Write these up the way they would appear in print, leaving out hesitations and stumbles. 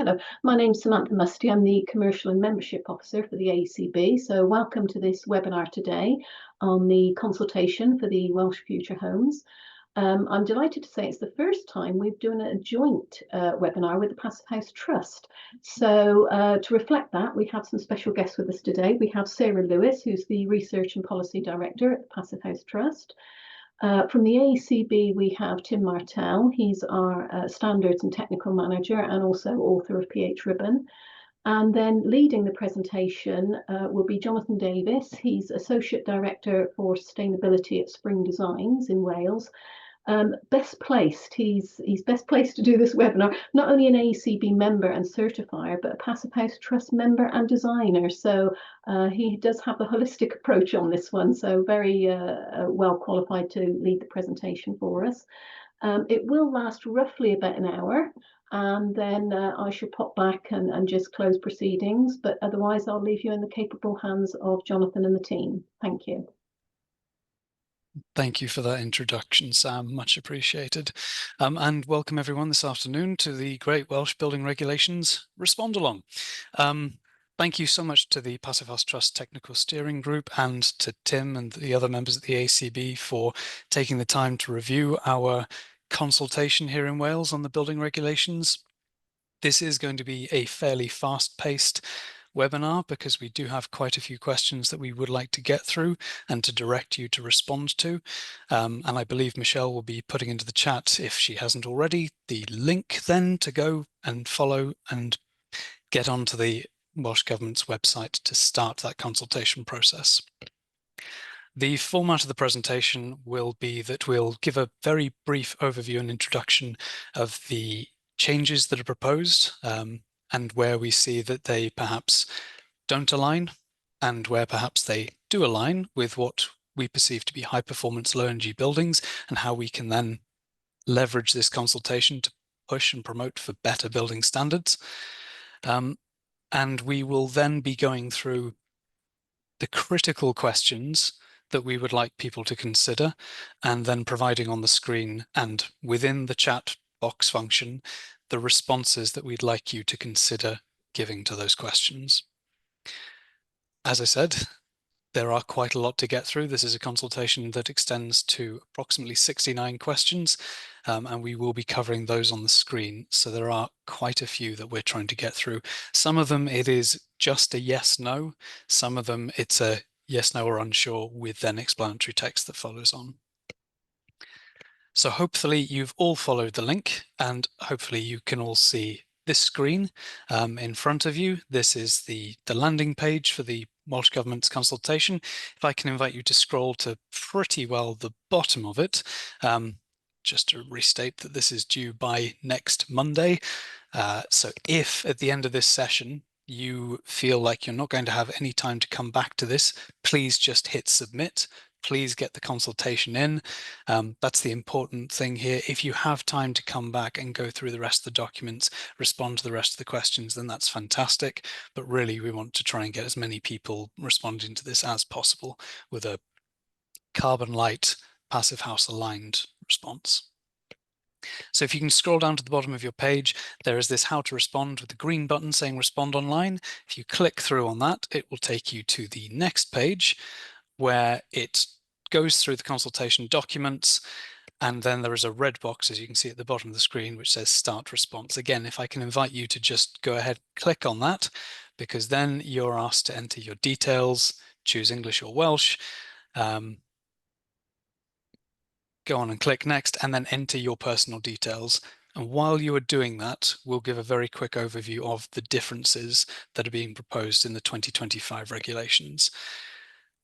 Hello, my name's Samantha Musty. I'm the Commercial and Membership Officer for the AECB. So welcome to this webinar today on the consultation for the Welsh Future Homes. I'm delighted to say it's the first time we've done a joint webinar with the Passivhaus Trust. So to reflect that, we have some special guests with us today. We have Sarah Lewis, who's the Research and Policy Director at the Passivhaus Trust. From the AECB, we have Tim Martel. He's our Standards and Technical Manager and also author of PH Ribbon. And then leading the presentation will be Jonathan Davies. He's Associate Director for Sustainability at Spring Designs in Wales. Best placed, he's best placed to do this webinar, not only an AECB member and certifier, but a Passivhaus Trust member and designer. So he does have a holistic approach on this one, so very well qualified to lead the presentation for us. It will last roughly about an hour, and then I shall pop back and just close proceedings, but otherwise I'll leave you in the capable hands of Jonathan and the team. Thank you. Thank you for that introduction, Sam. Much appreciated. And welcome everyone this afternoon to the Great Welsh Building Regulations Respond Along. Thank you so much to the Passivhaus Trust Technical Steering Group and to Tim and the other members of the AECB for taking the time to review our consultation here in Wales on the building regulations. This is going to be a fairly fast-paced webinar because we do have quite a few questions that we would like to get through and to direct you to respond to. And I believe Michelle will be putting into the chat, if she hasn't already, the link then to go and follow and get onto the Welsh Government's website to start that consultation process. The format of the presentation will be that we'll give a very brief overview and introduction of the changes that are proposed and where we see that they perhaps don't align and where perhaps they do align with what we perceive to be high performance low energy buildings, and how we can then leverage this consultation to push and promote for better building standards. And we will then be going through the critical questions that we would like people to consider, and then providing on the screen and within the chat box function the responses that we'd like you to consider giving to those questions. As I said, there are quite a lot to get through. This is a consultation that extends to approximately 69 questions, and we will be covering those on the screen. So there are quite a few that we're trying to get through. Some of them it is just a yes, no. Some of them it's a yes, no, or unsure with then explanatory text that follows on. So hopefully you've all followed the link, and hopefully you can all see this screen in front of you. This is the landing page for the Welsh Government's consultation. If I can invite you to scroll to pretty well the bottom of it, just to restate that this is due by next Monday. So if at the end of this session you feel like you're not going to have any time to come back to this, please just hit submit. Please get the consultation in. That's the important thing here. If you have time to come back and go through the rest of the documents, respond to the rest of the questions, then that's fantastic. But really, we want to try and get as many people responding to this as possible with a CarbonLite Passivhaus aligned response. So if you can scroll down to the bottom of your page, there is this how to respond with the green button saying respond online. If you click through on that, it will take you to the next page, where it goes through the consultation documents, and then there is a red box, as you can see at the bottom of the screen, which says start response. Again, if I can invite you to just go ahead, click on that, because then you're asked to enter your details, choose English or Welsh, go on and click next, and then enter your personal details. And while you are doing that, we'll give a very quick overview of the differences that are being proposed in the 2025 regulations.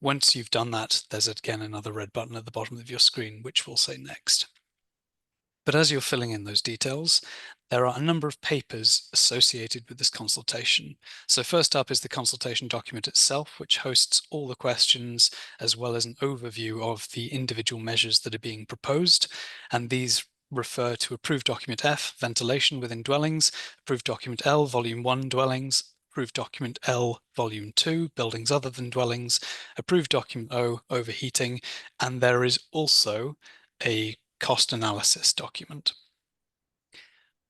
Once you've done that, there's again another red button at the bottom of your screen, which will say next. But as you're filling in those details, there are a number of papers associated with this consultation. So first up is the consultation document itself, which hosts all the questions, as well as an overview of the individual measures that are being proposed. And these refer to Approved Document F, ventilation within dwellings, Approved Document L, Volume 1, dwellings, Approved Document L, Volume 2, buildings other than dwellings, Approved Document O, overheating, and there is also a cost analysis document.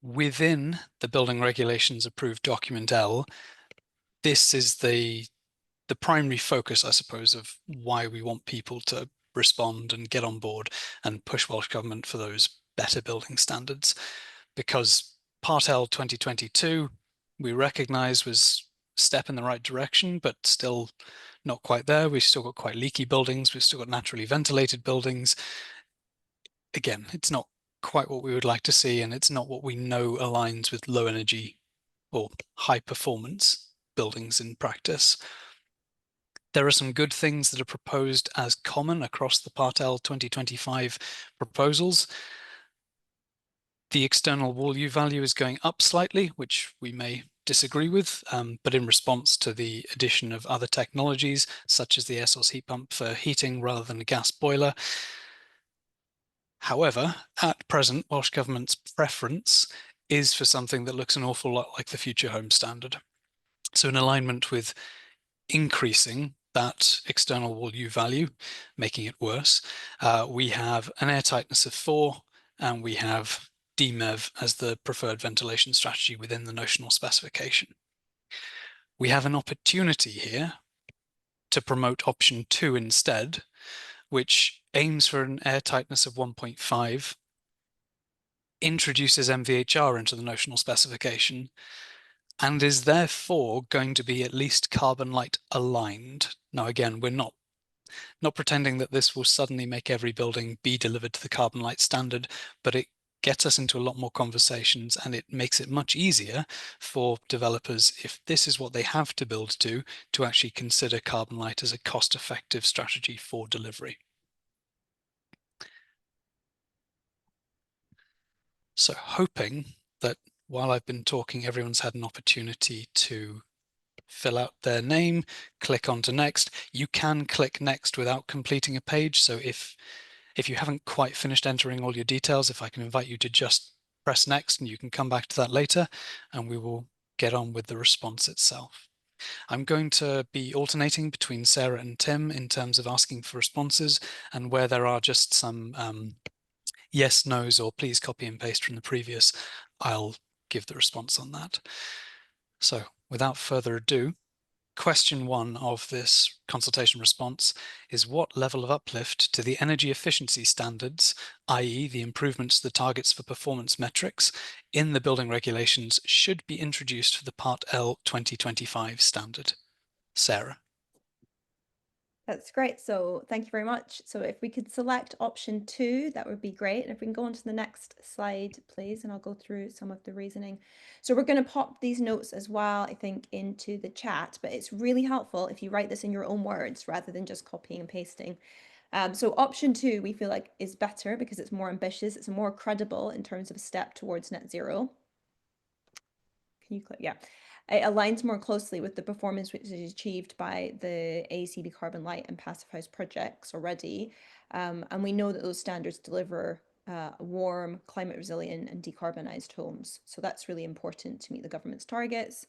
within the building regulations approved document L, this is the primary focus, I suppose, of why we want people to respond and get on board and push Welsh Government for those better building standards. Because Part L 2022, we recognise was a step in the right direction, but still not quite there. We've still got quite leaky buildings. We've still got naturally ventilated buildings. Again, it's not quite what we would like to see, and it's not what we know aligns with low energy or high performance buildings in practice. There are some good things that are proposed as common across the Part L 2025 proposals. The external wall U value is going up slightly, which we may disagree with, but in response to the addition of other technologies, such as the air source heat pump for heating rather than a gas boiler. However, at present, Welsh Government's preference is for something that looks an awful lot like the Future Home Standard. So in alignment with increasing that external wall U value, making it worse, we have an air tightness of 4, and we have DMEV as the preferred ventilation strategy within the notional specification. We have an opportunity here to promote option 2 instead, which aims for an air tightness of 1.5, introduces MVHR into the notional specification, and is therefore going to be at least CarbonLite aligned. Now, again, we're not pretending that this will suddenly make every building be delivered to the CarbonLite standard, but it gets us into a lot more conversations, and it makes it much easier for developers, if this is what they have to build to actually consider CarbonLite as a cost-effective strategy for delivery. So hoping that while I've been talking, everyone's had an opportunity to fill out their name, click on to next. You can click next without completing a page. So if you haven't quite finished entering all your details, if I can invite you to just press next, and you can come back to that later, and we will get on with the response itself. I'm going to be alternating between Sarah and Tim in terms of asking for responses, and where there are just some yes, no's, or please copy and paste from the previous, I'll give the response on that. So without further ado, question 1 of this consultation response is: what level of uplift to the energy efficiency standards, i.e. the improvements to the targets for performance metrics in the building regulations, should be introduced for the Part L 2025 standard? Sarah. That's great. So thank you very much. So if we could select option 2, that would be great. And if we can go on to the next slide, please, and I'll go through some of the reasoning. So we're going to pop these notes as well, I think, into the chat, but it's really helpful if you write this in your own words rather than just copying and pasting. So option 2, we feel like, is better because it's more ambitious. It's more credible in terms of a step towards net zero. Can you click? Yeah. It aligns more closely with the performance which is achieved by the AECB CarbonLite and Passivhaus projects already. And we know that those standards deliver warm, climate resilient and decarbonised homes. So that's really important to meet the government's targets.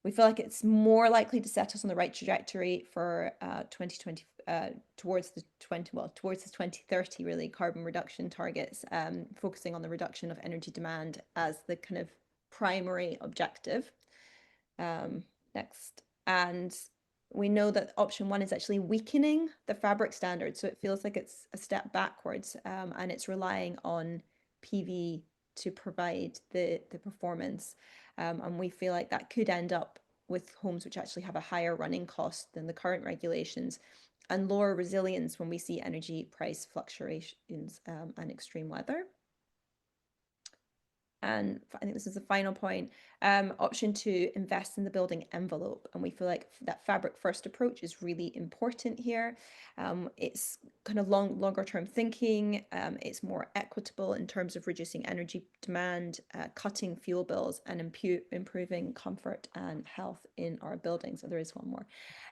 We feel like it's more likely to set us on the right trajectory for 2020 towards the 2030 really carbon reduction targets, focusing on the reduction of energy demand as the kind of primary objective. Next. And we know that option 1 is actually weakening the fabric standard. So it feels like it's a step backwards, and it's relying on PV to provide the performance. And we feel like that could end up with homes which actually have a higher running cost than the current regulations, and lower resilience when we see energy price fluctuations and extreme weather. And I think this is the final point. Option 2, invest in the building envelope. And we feel like that fabric first approach is really important here. It's kind of longer term thinking. It's more equitable in terms of reducing energy demand, cutting fuel bills, and improving comfort and health in our buildings. So there is one more.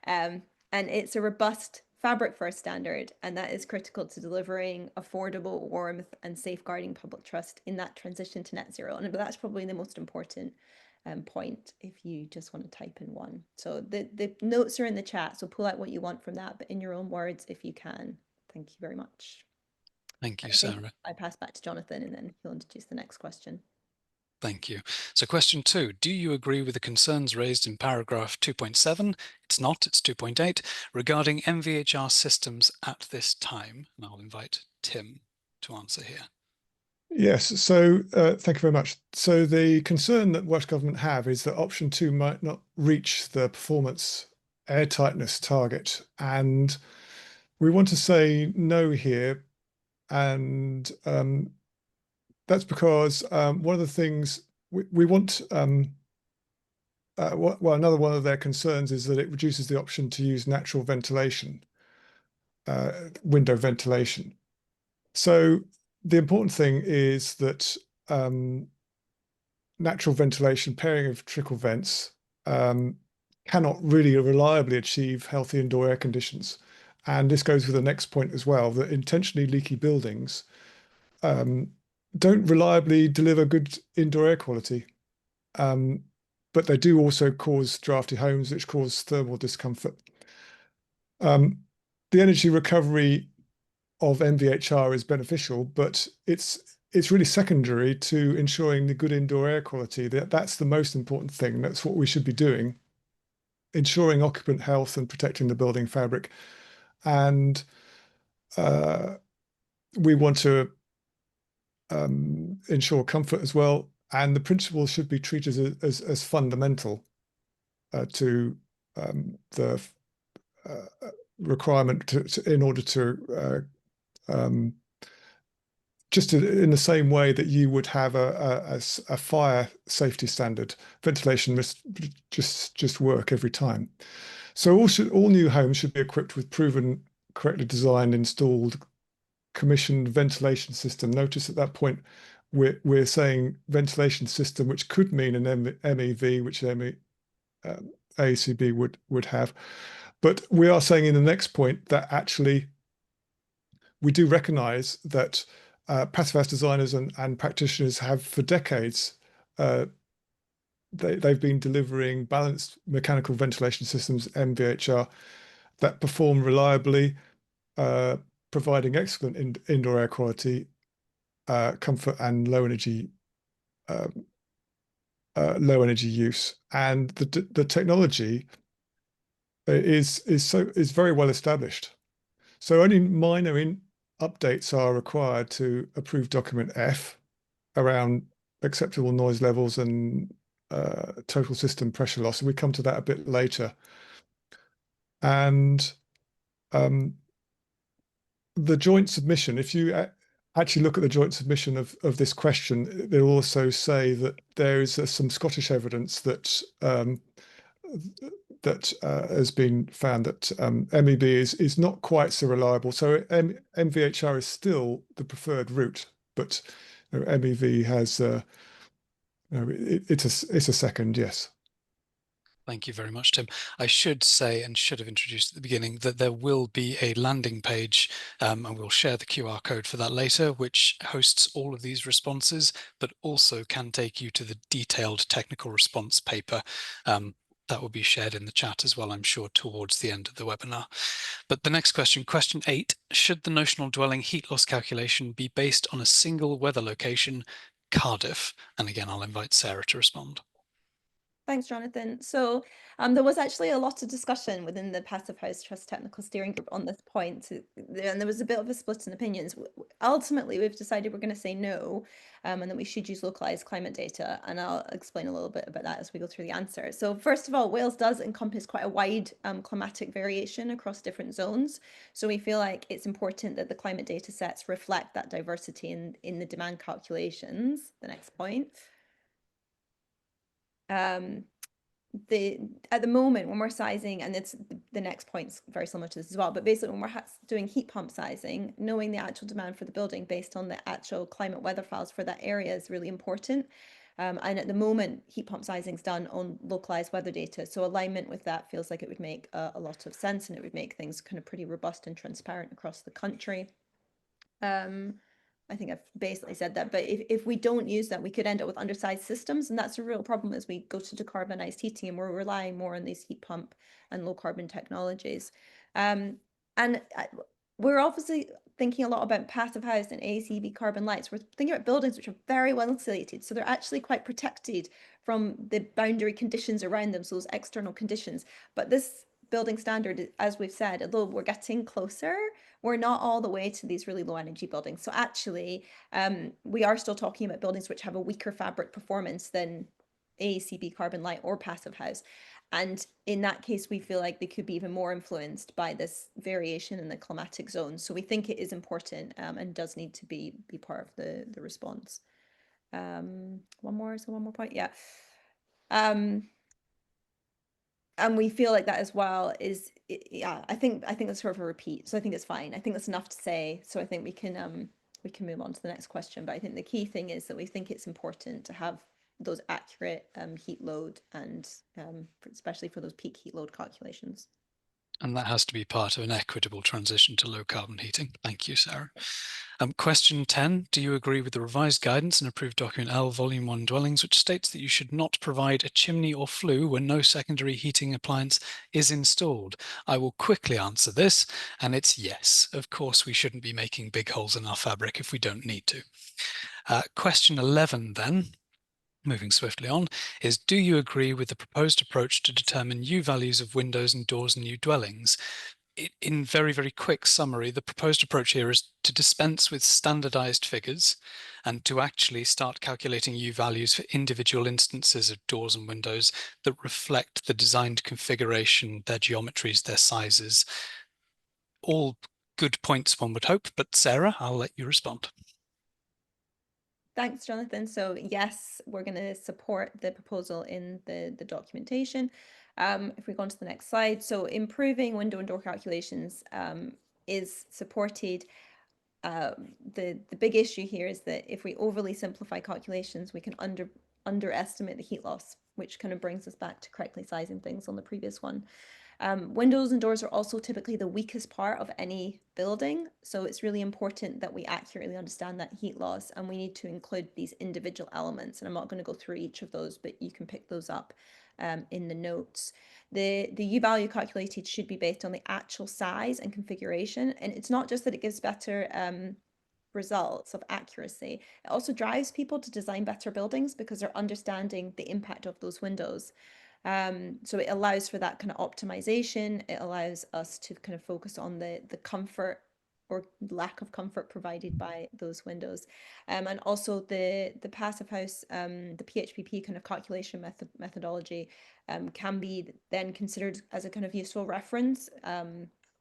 And it's a robust fabric first standard, and that is critical to delivering affordable warmth and safeguarding public trust in that transition to net zero. And that's probably the most important point if you just want to type in 1. So the notes are in the chat, so pull out what you want from that, but in your own words if you can. Thank you very much. Thank you, Sarah. I pass back to Jonathan, and then he'll introduce the next question. Thank you. So question 2, do you agree with the concerns raised in paragraph 2.7? It's not, it's 2.8, regarding MVHR systems at this time. And I'll invite Tim to answer here. Yes, so thank you very much. So the concern that Welsh Government have is that option 2 might not reach the performance airtightness target. And we want to say no here. And that's because one of the things we want, well, another one of their concerns is that it reduces the option to use natural ventilation, window ventilation. So the important thing is that natural ventilation pairing of trickle vents cannot really reliably achieve healthy indoor air conditions. And this goes with the next point as well, that intentionally leaky buildings don't reliably deliver good indoor air quality. But they do also cause drafty homes, which cause thermal discomfort. The energy recovery of MVHR is beneficial, but it's really secondary to ensuring the good indoor air quality. That's the most important thing. That's what we should be doing, ensuring occupant health and protecting the building fabric. And we want to ensure comfort as well. And the principles should be treated as fundamental to the requirement in order to just in the same way that you would have a fire safety standard, ventilation must just work every time. So all new homes should be equipped with proven, correctly designed, installed, commissioned ventilation system. Notice at that point we're saying ventilation system, which could mean an MEV, which AECB would have. But we are saying in the next point that actually we do recognise that Passivhaus designers and practitioners have for decades, they've been delivering balanced mechanical ventilation systems, MVHR, that perform reliably, providing excellent indoor air quality, comfort, and low energy use. And the technology is very well established. So only minor updates are required to approve document F around acceptable noise levels and total system pressure loss. And we come to that a bit later. And the joint submission, if you actually look at the joint submission of this question, they'll also say that there is some Scottish evidence that has been found that MEB is not quite so reliable. So MVHR is still the preferred route, but MEV has it's a second, yes. Thank you very much, Tim. I should say, and should have introduced at the beginning, that there will be a landing page, and we'll share the QR code for that later, which hosts all of these responses, but also can take you to the detailed technical response paper. That will be shared in the chat as well, I'm sure, towards the end of the webinar. But the next question, question 8, should the notional dwelling heat loss calculation be based on a single weather location, Cardiff? And again, I'll invite Sarah to respond. Thanks, Jonathan. So there was actually a lot of discussion within the Passivhaus Trust Technical Steering Group on this point, and there was a bit of a split in opinions. Ultimately, we've decided we're going to say no, and that we should use localised climate data, and I'll explain a little bit about that as we go through the answer. So first of all, Wales does encompass quite a wide climatic variation across different zones, so we feel like it's important that the climate data sets reflect that diversity in the demand calculations. The next point. At the moment when we're sizing, and it's the next point's very similar to this as well, but basically when we're doing heat pump sizing, knowing the actual demand for the building based on the actual climate weather files for that area is really important. And at the moment, heat pump sizing is done on localized weather data, so alignment with that feels like it would make a lot of sense, and it would make things kind of pretty robust and transparent across the country. I think I've basically said that, but if we don't use that, we could end up with undersized systems, and that's a real problem as we go to decarbonized heating, and we're relying more on these heat pump and low carbon technologies. And we're obviously thinking a lot about Passivhaus and AECB CarbonLite. We're thinking about buildings which are very well insulated, so they're actually quite protected from the boundary conditions around them, so those external conditions. But this building standard, as we've said, although we're getting closer, we're not all the way to these really low energy buildings. So actually, we are still talking about buildings which have a weaker fabric performance than AECB CarbonLite or Passivhaus. And in that case, we feel like they could be even more influenced by this variation in the climatic zone. So we think it is important and does need to be part of the response. One more point, yeah. And we feel like that as well is, yeah, I think that's sort of a repeat. So I think it's fine. I think that's enough to say. So I think we can move on to the next question. But I think the key thing is that we think it's important to have those accurate heat load and especially for those peak heat load calculations. And that has to be part of an equitable transition to low carbon heating. Thank you, Sarah. Question 10, do you agree with the revised guidance in approved document L volume 1 dwellings, which states that you should not provide a chimney or flue when no secondary heating appliance is installed? I will quickly answer this, and it's yes. Of course, we shouldn't be making big holes in our fabric if we don't need to. Question 11 then, moving swiftly on, is do you agree with the proposed approach to determine U values of windows and doors in new dwellings? In very, very quick summary, the proposed approach here is to dispense with standardized figures and to actually start calculating U values for individual instances of doors and windows that reflect the designed configuration, their geometries, their sizes. All good points, one would hope, but Sarah, I'll let you respond. Thanks, Jonathan. So yes, we're going to support the proposal in the documentation. If we go on to the next slide, so improving window and door calculations is supported. The big issue here is that if we overly simplify calculations, we can underestimate the heat loss, which kind of brings us back to correctly sizing things on the previous one. Windows and doors are also typically the weakest part of any building, so it's really important that we accurately understand that heat loss, and we need to include these individual elements. And I'm not going to go through each of those, but you can pick those up in the notes. The U value calculated should be based on the actual size and configuration, and it's not just that it gives better results of accuracy, it also drives people to design better buildings because they're understanding the impact of those windows. So it allows for that kind of optimization. It allows us to kind of focus on the comfort or lack of comfort provided by those windows. And also the Passivhaus, the PHPP kind of calculation methodology can be then considered as a kind of useful reference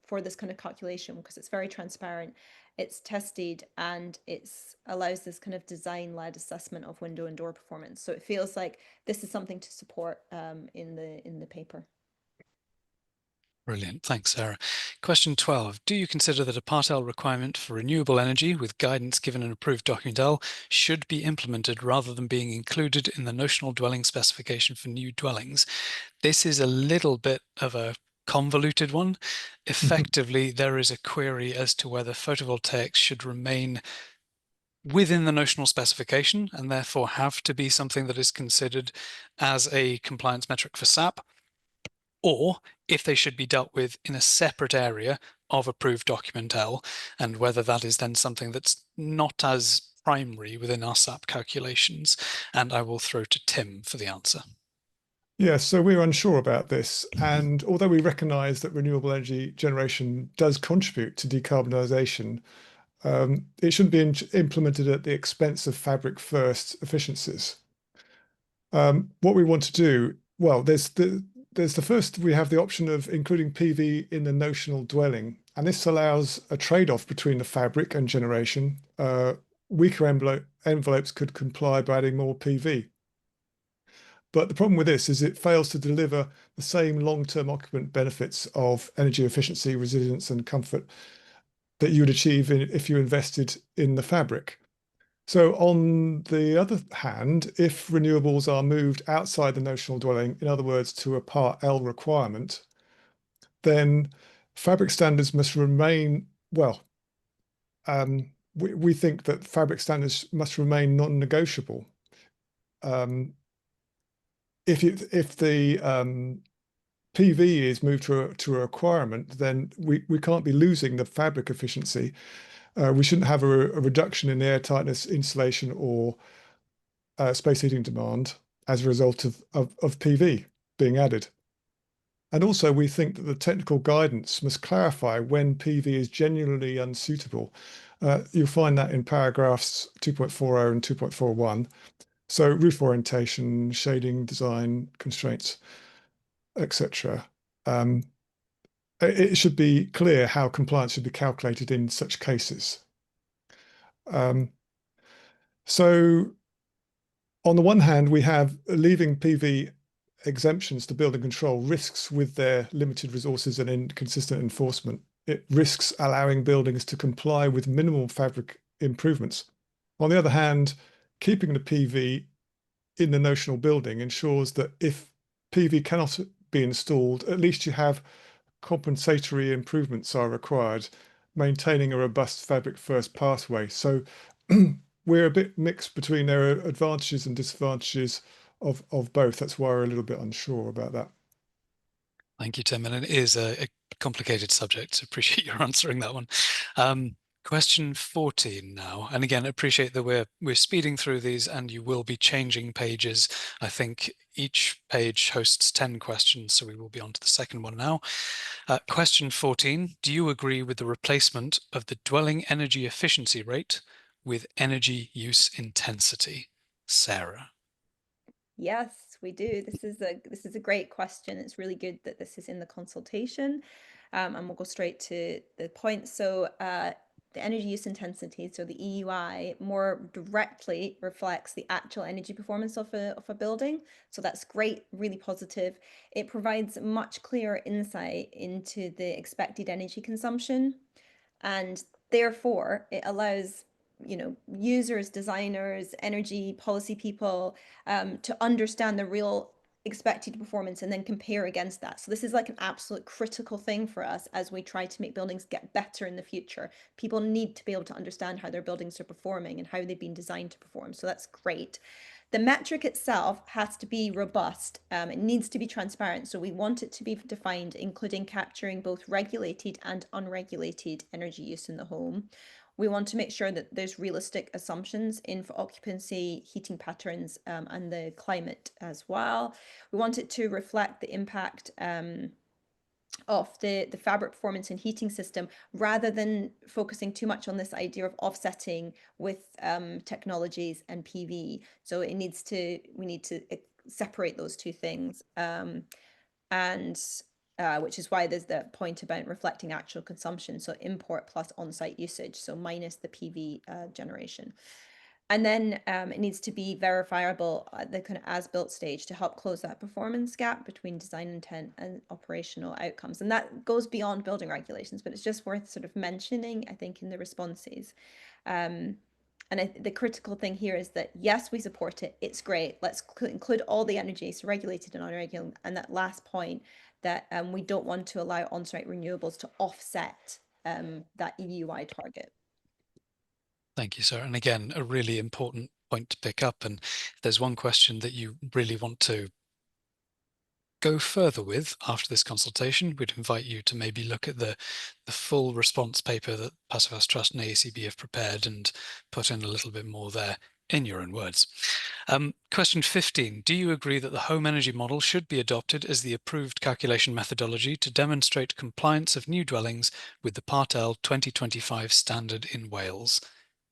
for this kind of calculation because it's very transparent, it's tested, and it's allows this kind of design-led assessment of window and door performance. So it feels like this is something to support in the paper. Brilliant. Thanks, Sarah. Question 12. Do you consider that a Part L requirement for renewable energy with guidance given in approved document L should be implemented rather than being included in the notional dwelling specification for new dwellings? This is a little bit of a convoluted one. Effectively, there is a query as to whether photovoltaics should remain within the notional specification and therefore have to be something that is considered as a compliance metric for SAP, or if they should be dealt with in a separate area of approved document L, and whether that is then something that's not as primary within our SAP calculations. And I will throw to Tim for the answer. Yeah, so we're unsure about this. And although we recognise that renewable energy generation does contribute to decarbonisation, it shouldn't be implemented at the expense of fabric first efficiencies. What we want to do, well, there's the first, we have the option of including PV in the notional dwelling, and this allows a trade-off between the fabric and generation. Weaker envelopes could comply by adding more PV. But the problem with this is it fails to deliver the same long-term occupant benefits of energy efficiency, resilience, and comfort that you would achieve if you invested in the fabric. So on the other hand, if renewables are moved outside the notional dwelling, in other words, to a Part L requirement, then fabric standards must remain, well, we think that fabric standards must remain non-negotiable. If the PV is moved to a requirement, then we can't be losing the fabric efficiency. We shouldn't have a reduction in air tightness, insulation, or space heating demand as a result of PV being added. And also, we think that the technical guidance must clarify when PV is genuinely unsuitable. You'll find that in paragraphs 2.40 and 2.41. So roof orientation, shading, design, constraints, etc. It should be clear how compliance should be calculated in such cases. So on the one hand, we have leaving PV exemptions to building control risks with their limited resources and inconsistent enforcement. It risks allowing buildings to comply with minimal fabric improvements. On the other hand, keeping the PV in the notional building ensures that if PV cannot be installed, at least you have compensatory improvements are required, maintaining a robust fabric first pathway. So we're a bit mixed between their advantages and disadvantages of both. That's why we're a little bit unsure about that. Thank you, Tim. And it is a complicated subject, so appreciate your answering that one. Question 14 now. And again, appreciate that we're speeding through these and you will be changing pages. I think each page hosts 10 questions, so we will be on to the second one now. Question 14, do you agree with the replacement of the dwelling energy efficiency rate with energy use intensity? Sarah. Yes, we do. This is a great question. It's really good that this is in the consultation, and we'll go straight to the point. So the energy use intensity, so the EUI, more directly reflects the actual energy performance of a building. So that's great, really positive. It provides much clearer insight into the expected energy consumption, and therefore it allows users, designers, energy policy people to understand the real expected performance and then compare against that. So this is like an absolute critical thing for us as we try to make buildings get better in the future. People need to be able to understand how their buildings are performing and how they've been designed to perform. So that's great. The metric itself has to be robust. It needs to be transparent. So we want it to be defined, including capturing both regulated and unregulated energy use in the home. We want to make sure that there's realistic assumptions in for occupancy, heating patterns, and the climate as well. We want it to reflect the impact of the fabric performance and heating system, rather than focusing too much on this idea of offsetting with technologies and PV. So we need to separate those two things, which is why there's the point about reflecting actual consumption. So import plus on-site usage, so minus the PV generation. And then it needs to be verifiable at the kind of as-built stage to help close that performance gap between design intent and operational outcomes. And that goes beyond building regulations, but it's just worth sort of mentioning, I think, in the responses. The critical thing here is that, yes, we support it. It's great. Let's include all the energy, so regulated and unregulated. And that last point, that we don't want to allow on-site renewables to offset that EUI target. Thank you, Sarah. And again, a really important point to pick up. And if there's one question that you really want to go further with after this consultation, we'd invite you to maybe look at the full response paper that Passivhaus Trust and AECB have prepared and put in a little bit more there in your own words. Question 15, do you agree that the home energy model should be adopted as the approved calculation methodology to demonstrate compliance of new dwellings with the Part L 2025 standard in Wales?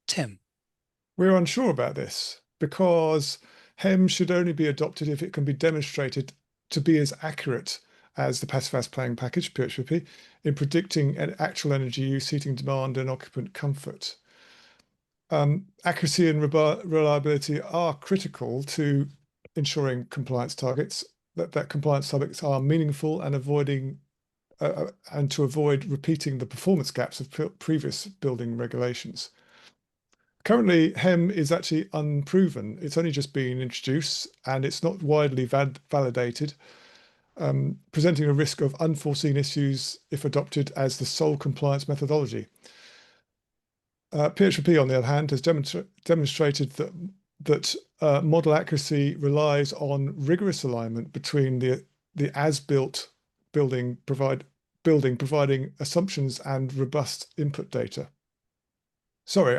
Tim. We're unsure about this because hr.m² should only be adopted if it can be demonstrated to be as accurate as the Passivhaus planning package, PHP, in predicting an actual energy use, heating demand, and occupant comfort. Accuracy and reliability are critical to ensuring compliance targets, that compliance targets are meaningful and and to avoid repeating the performance gaps of previous building regulations. Currently, hr.m² is actually unproven. It's only just been introduced and it's not widely validated, presenting a risk of unforeseen issues if adopted as the sole compliance methodology. PHP, on the other hand, has demonstrated that model accuracy relies on rigorous alignment between the as-built building providing assumptions and robust input data. Sorry,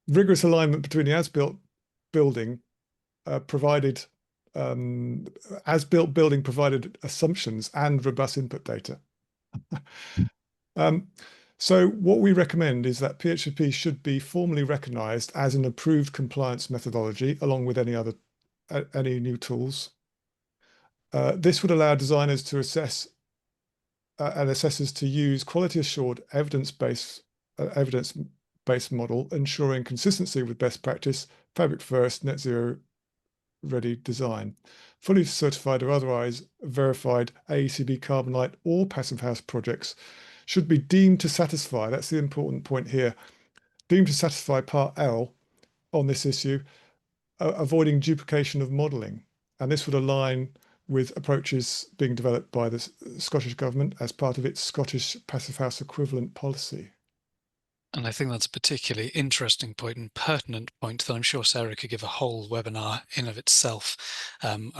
rigorous alignment between the as-built building provided as-built building provided assumptions and robust input data. So what we recommend is that PHP should be formally recognised as an approved compliance methodology, along with any new tools. This would allow designers to assess and assessors to use quality assured evidence-based model, ensuring consistency with best practice, fabric first, net zero ready design. Fully certified or otherwise verified AECB CarbonLite or Passivhaus projects should be deemed to satisfy, that's the important point here, deemed to satisfy Part L on this issue, avoiding duplication of modelling. And this would align with approaches being developed by the Scottish Government as part of its Scottish Passivhaus equivalent policy. And I think that's a particularly interesting point and pertinent point that I'm sure Sarah could give a whole webinar in of itself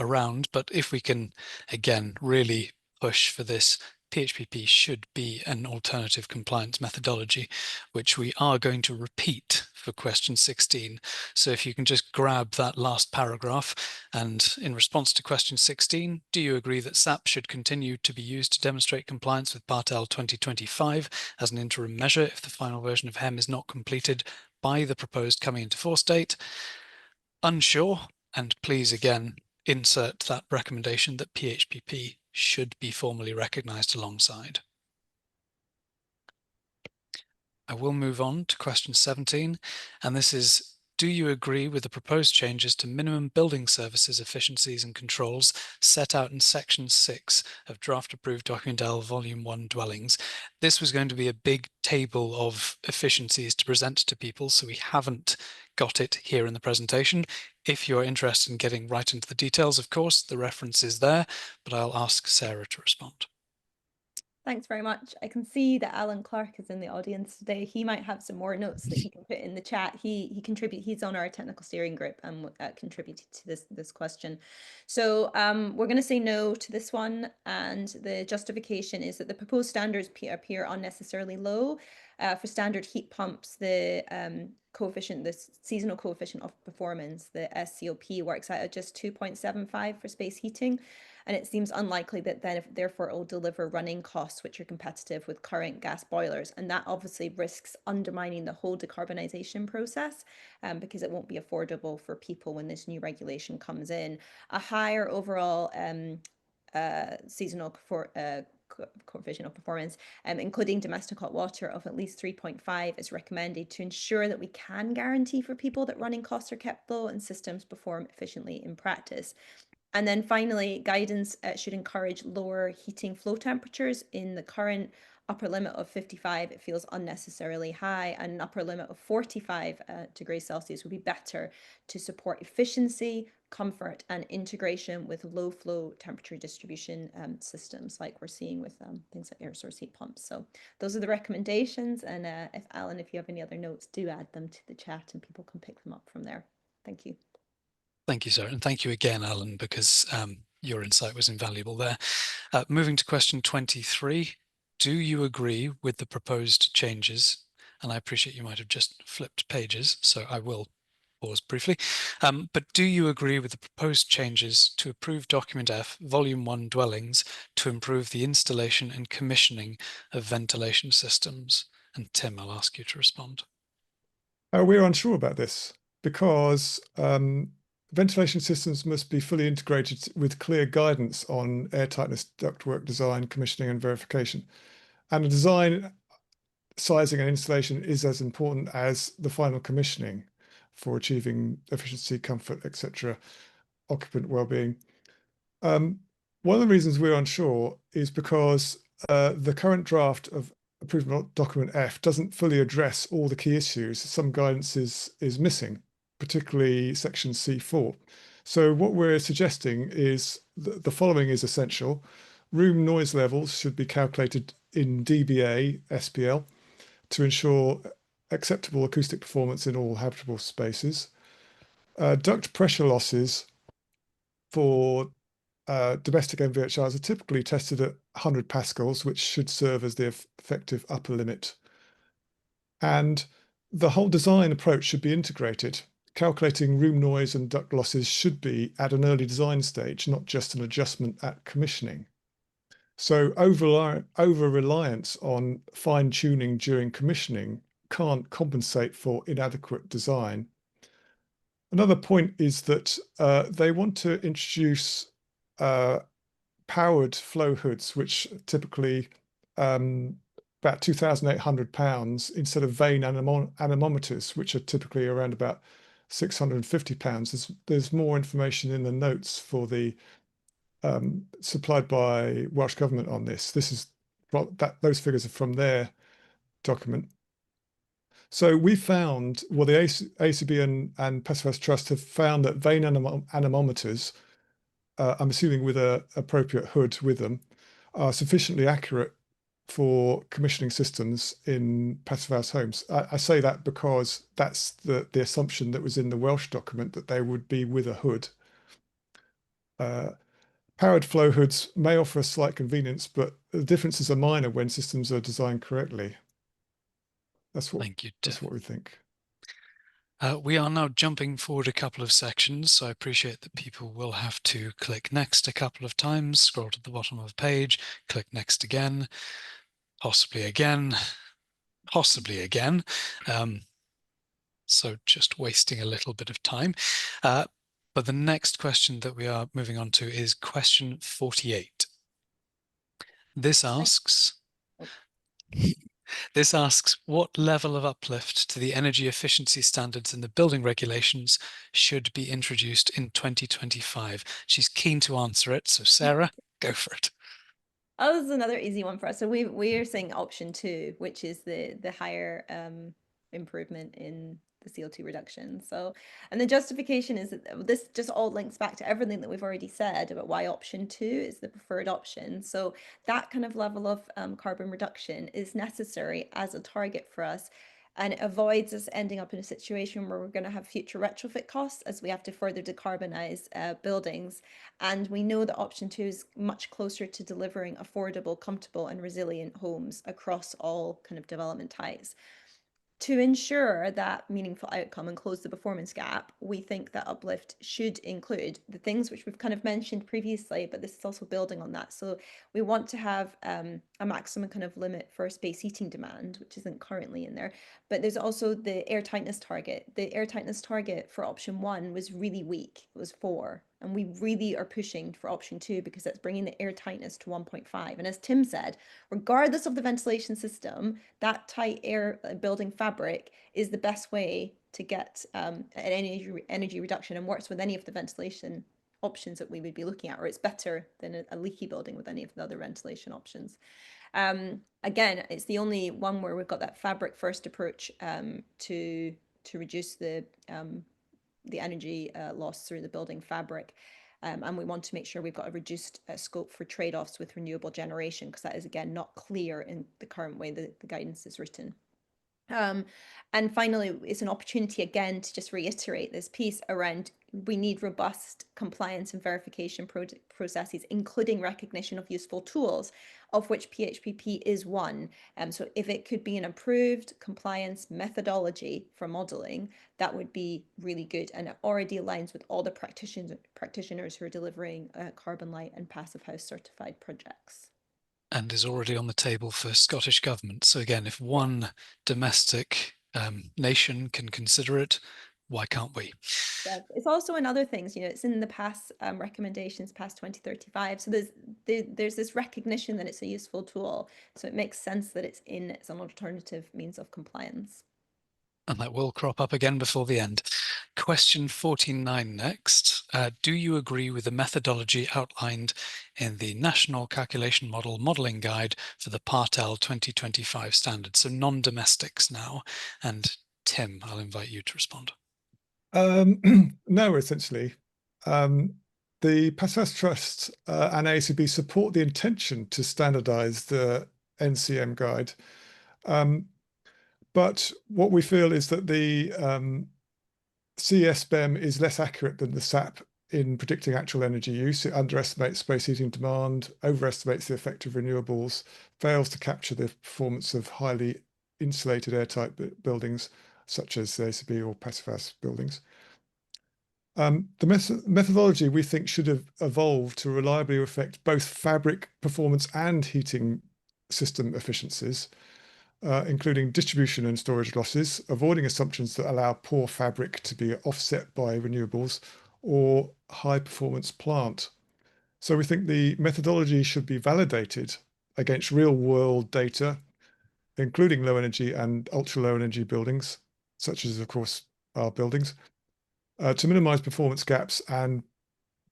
around. But if we can, again, really push for this, PHPP should be an alternative compliance methodology, which we are going to repeat for question 16. So if you can just grab that last paragraph, and in response to question 16, do you agree that SAP should continue to be used to demonstrate compliance with Part L 2025 as an interim measure if the final version of HEM is not completed by the proposed coming into force date? Unsure, and please again insert that recommendation that PHPP should be formally recognised alongside. I will move on to question 17, and this is, do you agree with the proposed changes to minimum building services efficiencies and controls set out in section 6 of draft approved document L volume 1 dwellings? This was going to be a big table of efficiencies to present to people, so we haven't got it here in the presentation. If you're interested in getting right into the details, of course, the reference is there, but I'll ask Sarah to respond. Thanks very much. I can see that Alan Clark is in the audience today. He might have some more notes that he can put in the chat. He's on our technical steering group and contributed to this question. So we're going to say no to this one, and the justification is that the proposed standards appear unnecessarily low. For standard heat pumps, the coefficient, the seasonal coefficient of performance, the SCOP, works out at just 2.75 for space heating. And it seems unlikely that therefore it will deliver running costs which are competitive with current gas boilers. And that obviously risks undermining the whole decarbonisation process because it won't be affordable for people when this new regulation comes in. A higher overall seasonal coefficient of performance, including domestic hot water of at least 3.5 is recommended to ensure that we can guarantee for people that running costs are kept low and systems perform efficiently in practice. And then finally, guidance should encourage lower heating flow temperatures. In the current upper limit of 55, it feels unnecessarily high, and an upper limit of 45 degrees Celsius would be better to support efficiency, comfort, and integration with low flow temperature distribution systems like we're seeing with things like air source heat pumps. So those are the recommendations. And if Alan, if you have any other notes, do add them to the chat and people can pick them up from there. Thank you. Thank you, Sarah, and thank you again, Alan, because your insight was invaluable there. Moving to question 23, do you agree with the proposed changes? And I appreciate you might have just flipped pages, so I will pause briefly. But do you agree with the proposed changes to approved document F, volume 1 dwellings, to improve the installation and commissioning of ventilation systems? And Tim, I'll ask you to respond. We're unsure about this because ventilation systems must be fully integrated with clear guidance on airtightness, ductwork design, commissioning and verification. And the design, sizing and installation is as important as the final commissioning for achieving efficiency, comfort, etc., occupant well-being. One of the reasons we're unsure is because the current draft of approved document F doesn't fully address all the key issues. Some guidance is missing, particularly section C4. So what we're suggesting is the following is essential. Room noise levels should be calculated in dBA SPL to ensure acceptable acoustic performance in all habitable spaces. Duct pressure losses for domestic MVHRs are typically tested at 100 pascals, which should serve as the effective upper limit. And the whole design approach should be integrated. Calculating room noise and duct losses should be at an early design stage, not just an adjustment at commissioning. So over-reliance on fine-tuning during commissioning can't compensate for inadequate design. Another point is that they want to introduce powered flow hoods, which typically about £2,800 instead of vane anemometers, which are typically around about £650. There's more information in the notes for the supplied by Welsh Government on this. Those figures are from their document. So we found, well, the AECB and Passivhaus Trust have found that vane anemometers, I'm assuming with an appropriate hood with them, are sufficiently accurate for commissioning systems in Passivhaus homes. I say that because that's the assumption that was in the Welsh document, that they would be with a hood. Powered flow hoods may offer a slight convenience, but the differences are minor when systems are designed correctly. That's what, Thank you, Tim. That's what we think. We are now jumping forward a couple of sections, so I appreciate that people will have to click next a couple of times, scroll to the bottom of the page, click next again, possibly again, possibly again. So just wasting a little bit of time. But the next question that we are moving on to is question 48. This asks, what level of uplift to the energy efficiency standards in the building regulations should be introduced in 2025? She's keen to answer it, so Sarah, go for it. Oh, this is another easy one for us. So we are saying option 2, which is the higher improvement in the CO2 reduction. So, and the justification is that this just all links back to everything that we've already said about why option 2 is the preferred option. So that kind of level of carbon reduction is necessary as a target for us, and it avoids us ending up in a situation where we're going to have future retrofit costs as we have to further decarbonize buildings. And we know that option 2 is much closer to delivering affordable, comfortable and resilient homes across all kind of development types. To ensure that meaningful outcome and close the performance gap, we think that uplift should include the things which we've kind of mentioned previously, but this is also building on that. So we want to have a maximum kind of limit for space heating demand, which isn't currently in there. But there's also the air tightness target. The air tightness target for option 1 was really weak. It was 4. And we really are pushing for option 2 because that's bringing the air tightness to 1.5. And as Tim said, regardless of the ventilation system, that tight air building fabric is the best way to get an energy reduction and works with any of the ventilation options that we would be looking at, or it's better than a leaky building with any of the other ventilation options. Again, it's the only one where we've got that fabric first approach to reduce the energy loss through the building fabric. And we want to make sure we've got a reduced scope for trade-offs with renewable generation, because that is, again, not clear in the current way that the guidance is written. And finally, it's an opportunity again to just reiterate this piece around we need robust compliance and verification processes, including recognition of useful tools, of which PHPP is one. So if it could be an approved compliance methodology for modelling, that would be really good. And it already aligns with all the practitioners who are delivering CarbonLite and Passivhaus certified projects. And is already on the table for Scottish Government. So again, if one domestic nation can consider it, why can't we? Yeah, it's also in other things, you know, it's in the PASS recommendations, PASS 2035. So there's this recognition that it's a useful tool. So it makes sense that it's an alternative means of compliance. And that will crop up again before the end. Question 49 next. Do you agree with the methodology outlined in the National Calculation Model Modelling Guide for the Part L 2025 standards? So non-domestics now. And Tim, I'll invite you to respond. No, essentially. The Passivhaus Trust and AECB support the intention to standardise the NCM guide. But what we feel is that the CSBEM is less accurate than the SAP in predicting actual energy use. It underestimates space heating demand, overestimates the effect of renewables, fails to capture the performance of highly insulated airtight buildings, such as the AECB or Passivhaus buildings. The methodology, we think, should have evolved to reliably reflect both fabric performance and heating system efficiencies, including distribution and storage losses, avoiding assumptions that allow poor fabric to be offset by renewables or high performance plant. So we think the methodology should be validated against real world data, including low energy and ultra low energy buildings, such as, of course, our buildings, to minimize performance gaps and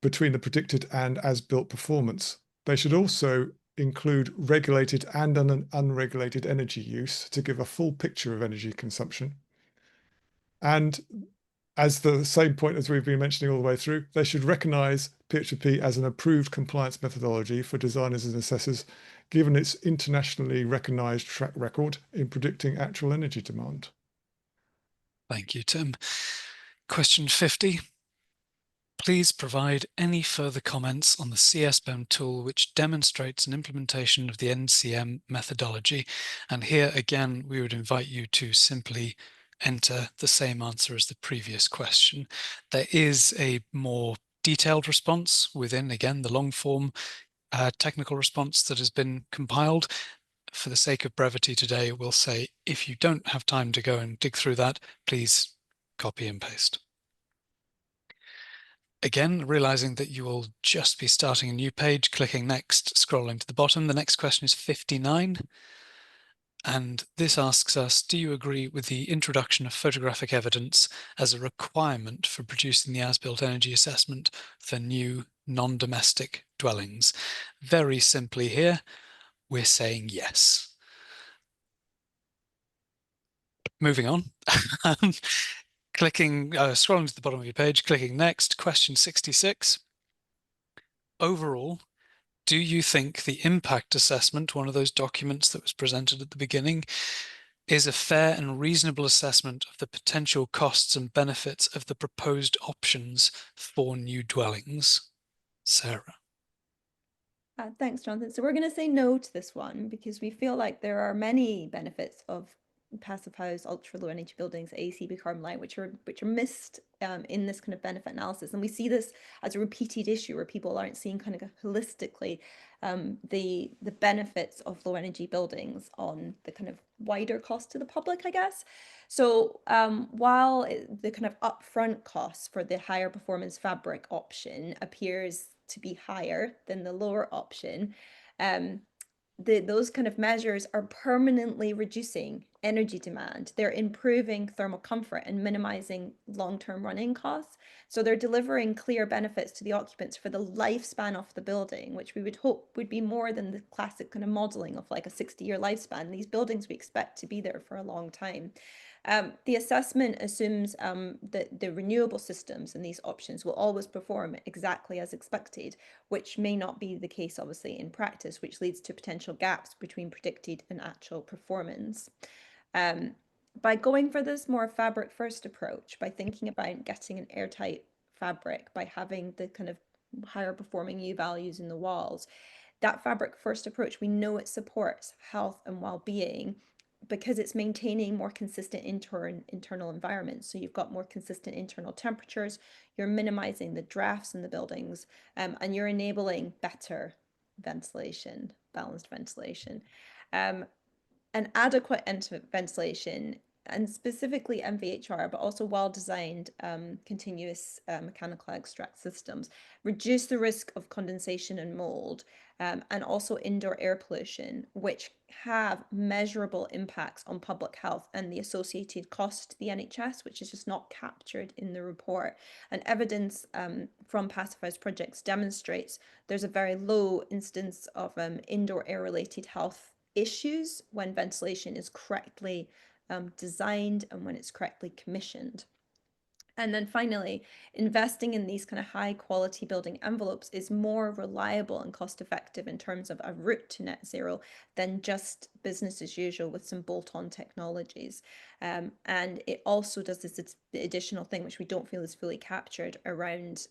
between the predicted and as-built performance. They should also include regulated and unregulated energy use to give a full picture of energy consumption. And as the same point as we've been mentioning all the way through, they should recognize PHP as an approved compliance methodology for designers and assessors, given its internationally recognized track record in predicting actual energy demand. Thank you, Tim. Question 50. Please provide any further comments on the CSBEM tool which demonstrates an implementation of the NCM methodology. And here again, we would invite you to simply enter the same answer as the previous question. There is a more detailed response within, again, the long form technical response that has been compiled. For the sake of brevity today, we'll say if you don't have time to go and dig through that, please copy and paste. Again, realizing that you will just be starting a new page, clicking next, scrolling to the bottom. The next question is 59. And this asks us, do you agree with the introduction of photographic evidence as a requirement for producing the as-built energy assessment for new non-domestic dwellings? Very simply here, we're saying yes. Moving on. Scrolling to the bottom of your page, clicking next, question 66. Overall, do you think the impact assessment, one of those documents that was presented at the beginning, is a fair and reasonable assessment of the potential costs and benefits of the proposed options for new dwellings? Sarah. Thanks, Jonathan. So we're going to say no to this one because we feel like there are many benefits of Passivhaus ultra low energy buildings, AECB CarbonLite, which are missed in this kind of benefit analysis. And we see this as a repeated issue where people aren't seeing kind of holistically the benefits of low energy buildings on the kind of wider cost to the public, I guess. So while the kind of upfront costs for the higher performance fabric option appears to be higher than the lower option, those kind of measures are permanently reducing energy demand. They're improving thermal comfort and minimizing long-term running costs. So they're delivering clear benefits to the occupants for the lifespan of the building, which we would hope would be more than the classic kind of modeling of like a 60-year lifespan. These buildings we expect to be there for a long time. The assessment assumes that the renewable systems and these options will always perform exactly as expected, which may not be the case, obviously, in practice, which leads to potential gaps between predicted and actual performance. By going for this more fabric first approach, by thinking about getting an airtight fabric, by having the kind of higher performing U values in the walls, that fabric first approach, we know it supports health and well-being because it's maintaining more consistent internal environments. So you've got more consistent internal temperatures, you're minimizing the drafts in the buildings, and you're enabling better ventilation, balanced ventilation. And adequate ventilation, and specifically MVHR, but also well-designed continuous mechanical extract systems, reduce the risk of condensation and mold, and also indoor air pollution, which have measurable impacts on public health and the associated cost to the NHS, which is just not captured in the report. And evidence from Passivhaus projects demonstrates there's a very low instance of indoor air-related health issues when ventilation is correctly designed and when it's correctly commissioned. And then finally, investing in these kind of high quality building envelopes is more reliable and cost effective in terms of a route to net zero than just business as usual with some bolt-on technologies. And it also does this additional thing, which we don't feel is fully captured around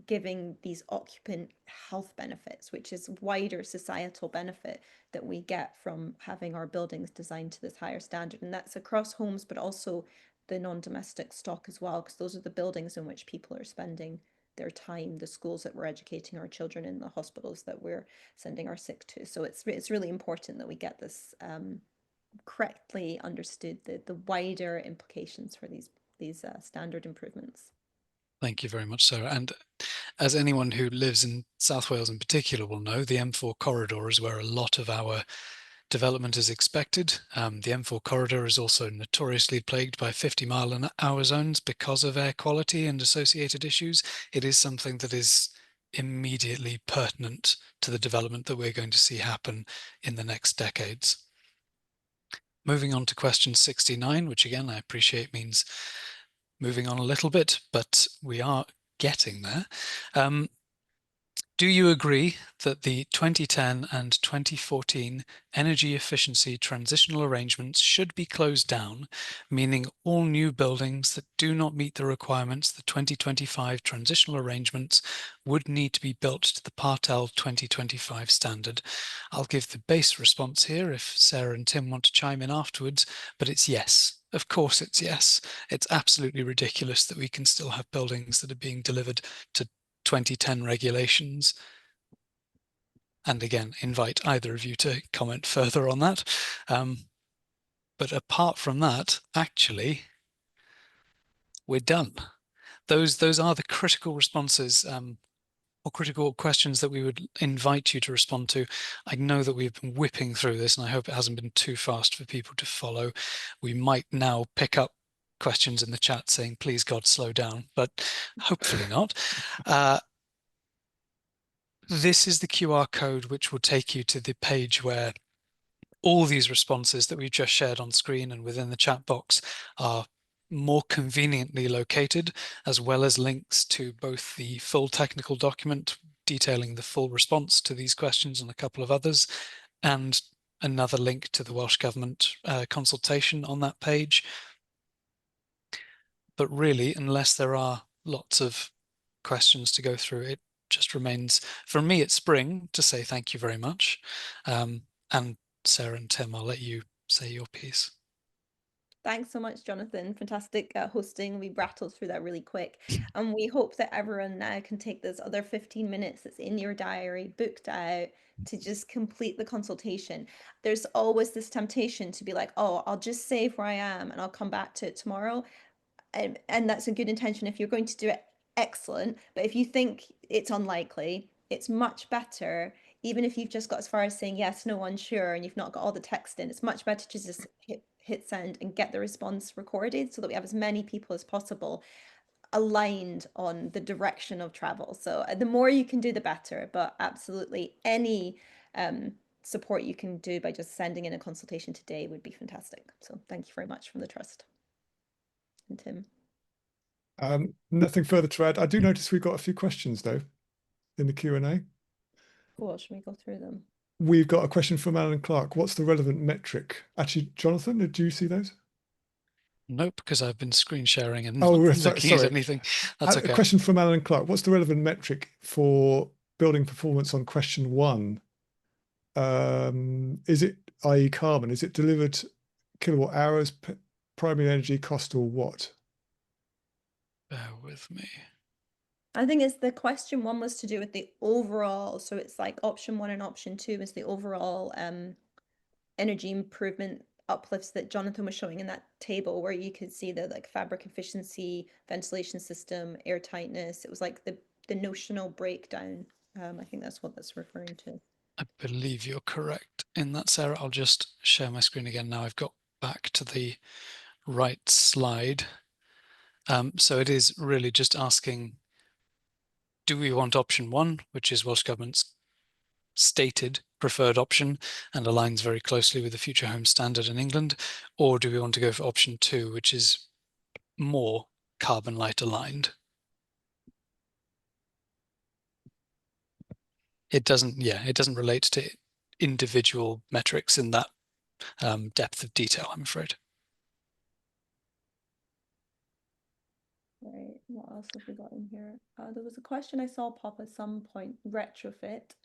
giving these occupant health benefits, which is wider societal benefit that we get from having our buildings designed to this higher standard. And that's across homes, but also the non-domestic stock as well, because those are the buildings in which people are spending their time, the schools that we're educating our children in, the hospitals that we're sending our sick to. So it's really important that we get this correctly understood, the wider implications for these standard improvements. Thank you very much, Sarah. And as anyone who lives in South Wales in particular will know, the M4 corridor is where a lot of our development is expected. The M4 corridor is also notoriously plagued by 50-mile-an-hour zones because of air quality and associated issues. It is something that is immediately pertinent to the development that we're going to see happen in the next decades. Moving on to question 69, which again I appreciate means moving on a little bit, but we are getting there. Do you agree that the 2010 and 2014 energy efficiency transitional arrangements should be closed down, meaning all new buildings that do not meet the requirements of the 2025 transitional arrangements would need to be built to the Part L 2025 standard? I'll give the base response here if Sarah and Tim want to chime in afterwards, but it's yes. Of course it's yes. It's absolutely ridiculous that we can still have buildings that are being delivered to 2010 regulations. And again, invite either of you to comment further on that. But apart from that, actually, we're done. Those are the critical responses or critical questions that we would invite you to respond to. I know that we've been whipping through this, and I hope it hasn't been too fast for people to follow. We might now pick up questions in the chat saying, please God, slow down, but hopefully not. This is the QR code which will take you to the page where all these responses that we've just shared on screen and within the chat box are more conveniently located, as well as links to both the full technical document detailing the full response to these questions and a couple of others, and another link to the Welsh Government consultation on that page. But really, unless there are lots of questions to go through, it just remains for me at Spring to say thank you very much. And Sarah and Tim, I'll let you say your piece. Thanks so much, Jonathan. Fantastic hosting. We rattled through that really quick. And we hope that everyone now can take those other 15 minutes that's in your diary, booked out, to just complete the consultation. There's always this temptation to be like, oh, I'll just save where I am and I'll come back to it tomorrow. And that's a good intention if you're going to do it. Excellent. But if you think it's unlikely, it's much better, even if you've just got as far as saying yes, no, unsure, and you've not got all the text in, it's much better to just hit send and get the response recorded so that we have as many people as possible aligned on the direction of travel. So the more you can do, the better. But absolutely any support you can do by just sending in a consultation today would be fantastic. So thank you very much from the Trust. And Tim. Nothing further to add. I do notice we've got a few questions though in the Q&A. Cool, should we go through them? We've got a question from Alan Clark. What's the relevant metric? Actually, Jonathan, did you see those? Nope, because I've been screen sharing and not looking sorry. at anything. That's okay. A question from Alan Clark. What's the relevant metric for building performance on question 1? Is it, i.e. carbon, is it delivered kilowatt hours, primary energy cost, or what? Bear with me. I think it's the question 1 was to do with the overall, so it's like option 1 and option 2 is the overall energy improvement uplifts that Jonathan was showing in that table, where you could see the like fabric efficiency, ventilation system, air tightness. It was like the notional breakdown. I think that's what that's referring to. I believe you're correct in that, Sarah. I'll just share my screen again now. I've got back to the right slide. So it is really just asking, do we want option 1, which is Welsh Government's stated preferred option and aligns very closely with the Future Home Standard in England, or do we want to go for option 2, which is more CarbonLite aligned? It doesn't relate to individual metrics in that depth of detail, I'm afraid. Right, what What else have we got in here? There was a question I saw pop at some point, retrofit.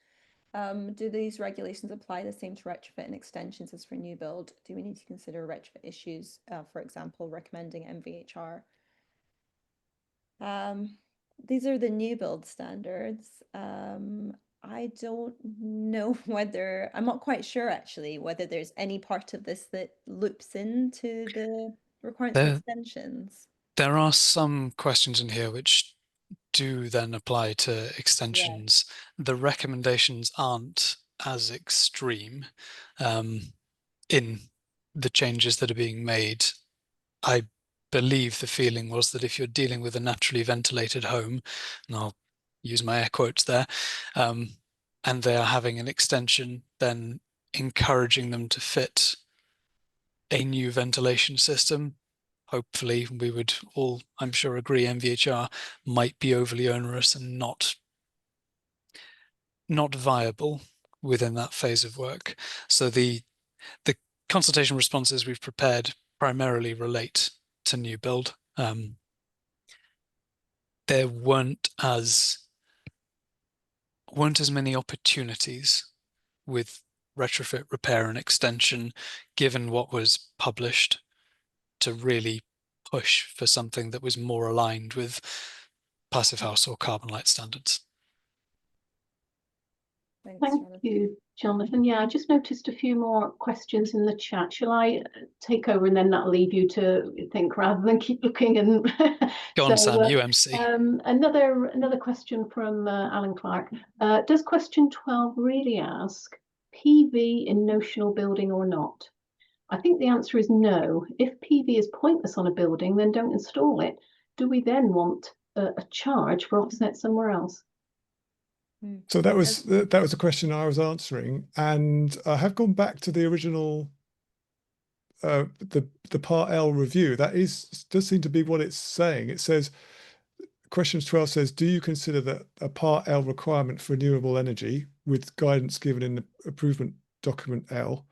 Do these regulations apply the same to retrofit and extensions as for new build? Do we need to consider retrofit issues, for example, recommending MVHR? These are the new build standards. I don't know whether, I'm not quite sure actually, whether there's any part of this that loops into the requirements for extensions. There are some questions in here which do then apply to extensions. Yeah. The recommendations aren't as extreme in the changes that are being made. I believe the feeling was that if you're dealing with a naturally ventilated home, and I'll use my air quotes there, and they are having an extension, then encouraging them to fit a new ventilation system, hopefully we would all, I'm sure, agree MVHR might be overly onerous and not viable within that phase of work. So the consultation responses we've prepared primarily relate to new build. There weren't as many opportunities with retrofit, repair and extension, given what was published, to really push for something that was more aligned with Passivhaus or CarbonLite standards. Thank you, Jonathan. Yeah, I just noticed a few more questions in the chat. Shall I take over and then that'll leave you to think rather than keep looking? And go on, Sam, UMC. Another question from Alan Clark. Does question 12 really ask PV in notional building or not? I think the answer is no. If PV is pointless on a building, then don't install it. Do we then want a charge for offset somewhere else? So that was a question I was answering, and I have gone back to the original, the Part L review. That does seem to be what it's saying. It says, question 12 says, do you consider that a Part L requirement for renewable energy, with guidance given in the approved document L,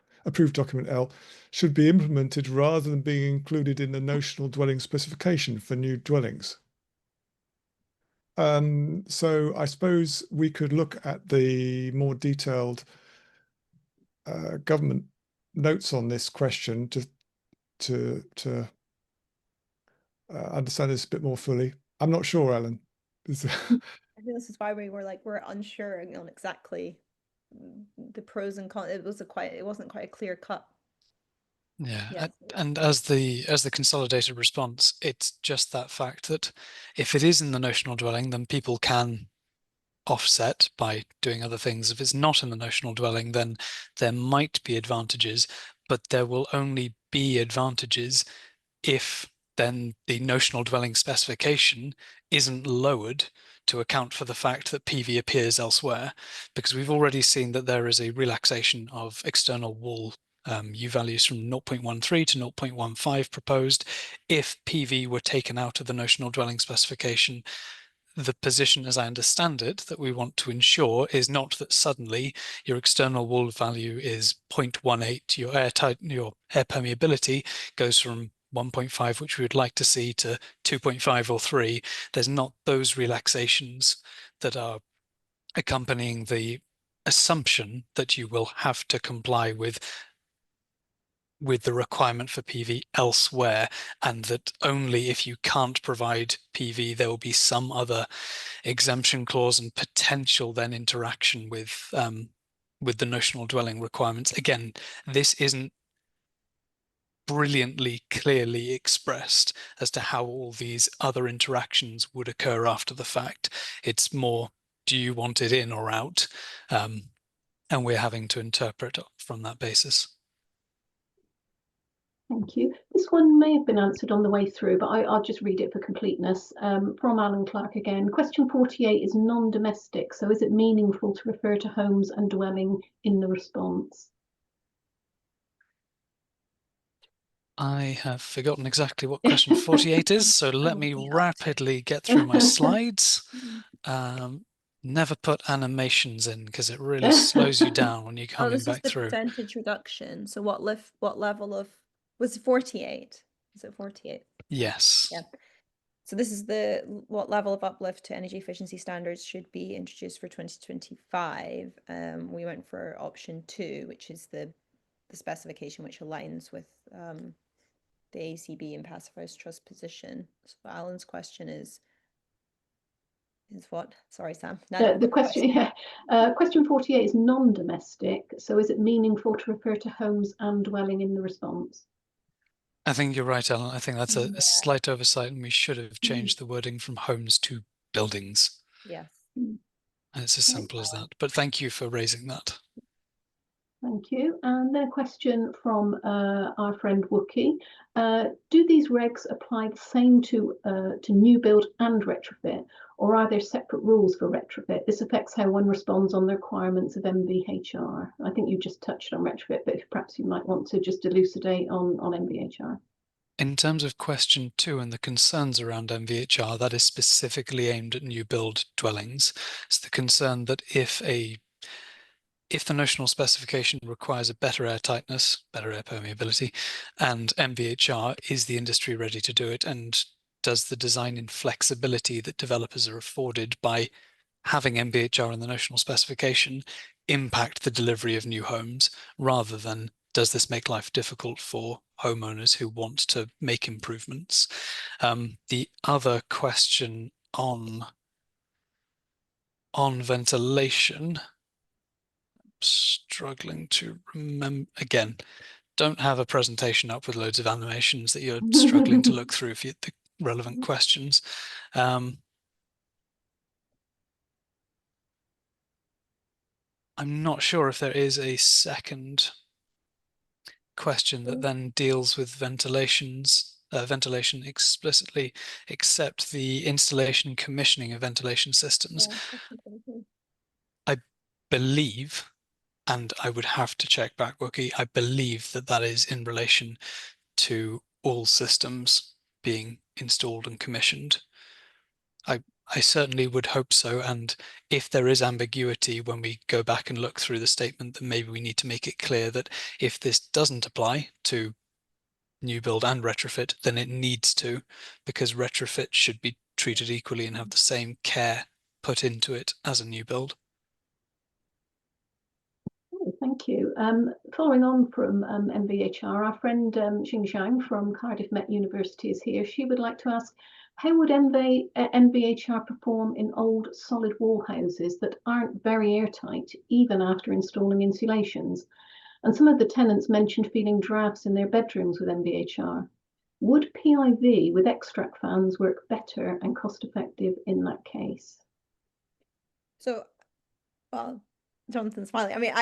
should be implemented rather than being included in the notional dwelling specification for new dwellings? So I suppose we could look at the more detailed government notes on this question to understand this a bit more fully. I'm not sure, Alan. I think this is why we're unsure on exactly the pros and cons. It wasn't quite a clear cut. Yeah, yes. And as the consolidated response, it's just that fact that if it is in the notional dwelling, then people can offset by doing other things. If it's not in the notional dwelling, then there might be advantages, but there will only be advantages if then the notional dwelling specification isn't lowered to account for the fact that PV appears elsewhere, because we've already seen that there is a relaxation of external wall U values from 0.13 to 0.15 proposed. If PV were taken out of the notional dwelling specification, the position, as I understand it, that we want to ensure is not that suddenly your external wall value is 0.18, your air permeability goes from 1.5, which we would like to see, to 2.5 or 3. There's not those relaxations that are accompanying the assumption that you will have to comply with the requirement for PV elsewhere, and that only if you can't provide PV there will be some other exemption clause and potential then interaction with the notional dwelling requirements. Again, this isn't brilliantly clearly expressed as to how all these other interactions would occur after the fact. It's more, do you want it in or out? And we're having to interpret from that basis. Thank you. This one may have been answered on the way through, but I'll just read it for completeness. From Alan Clark again. Question 48 is non-domestic, so is it meaningful to refer to homes and dwelling in the response? I have forgotten exactly what question 48 is, so let me rapidly get through my slides. Never put animations in because it really slows you down when you're coming back through. This is the percentage reduction. So what level of, was it 48? Is it 48? Yes. Yeah. So this is what level of uplift to energy efficiency standards should be introduced for 2025. We went for option 2, which is the specification which aligns with the AECB and Passivhaus Trust position. So Alan's question is what? Sorry, Sam. The question, question 48 is non-domestic. So is it meaningful to refer to homes and dwelling in the response? I think you're right, Alan. I think that's a slight oversight, and we should have changed the wording from homes to buildings. Yes. And it's as simple as that. But thank you for raising that. Thank you. And then a question from our friend Wookie. Do these regs apply the same to new build and retrofit, or are there separate rules for retrofit? This affects how one responds on the requirements of MVHR. I think you just touched on retrofit, but perhaps you might want to just elucidate on MVHR. In terms of question 2 and the concerns around MVHR, that is specifically aimed at new build dwellings. It's the concern that if the notional specification requires a better air tightness, better air permeability, and MVHR, is the industry ready to do it? And does the design in flexibility that developers are afforded by having MVHR in the notional specification impact the delivery of new homes, rather than does this make life difficult for homeowners who want to make improvements? The other question on ventilation, struggling to remember. Again, don't have a presentation up with loads of animations that you're struggling to look through for the relevant questions. I'm not sure if there is a second question that then deals with ventilation explicitly, except the installation and commissioning of ventilation systems. Yeah, I believe, and I would have to check back, Wookie, I believe that is in relation to all systems being installed and commissioned. I certainly would hope so, and if there is ambiguity when we go back and look through the statement, then maybe we need to make it clear that if this doesn't apply to new build and retrofit, then it needs to, because retrofit should be treated equally and have the same care put into it as a new build. Thank you. Following on from MVHR, our friend Xing Zhang from Cardiff Met University is here. She would like to ask, how would MVHR perform in old solid wall houses that aren't very airtight, even after installing insulations? And some of the tenants mentioned feeling drafts in their bedrooms with MVHR. Would PIV with extract fans work better and cost effective in that case? So, well, Jonathan's smiling. I mean,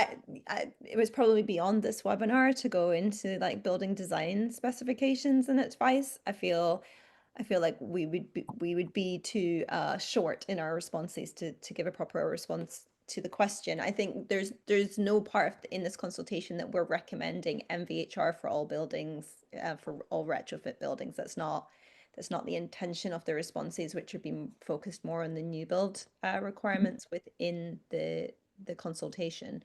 it was probably beyond this webinar to go into like building design specifications and advice. I feel like we would be too short in our responses to give a proper response to the question. I think there's no part in this consultation that we're recommending MVHR for all buildings, for all retrofit buildings. That's not the intention of the responses, which are being focused more on the new build requirements within the consultation.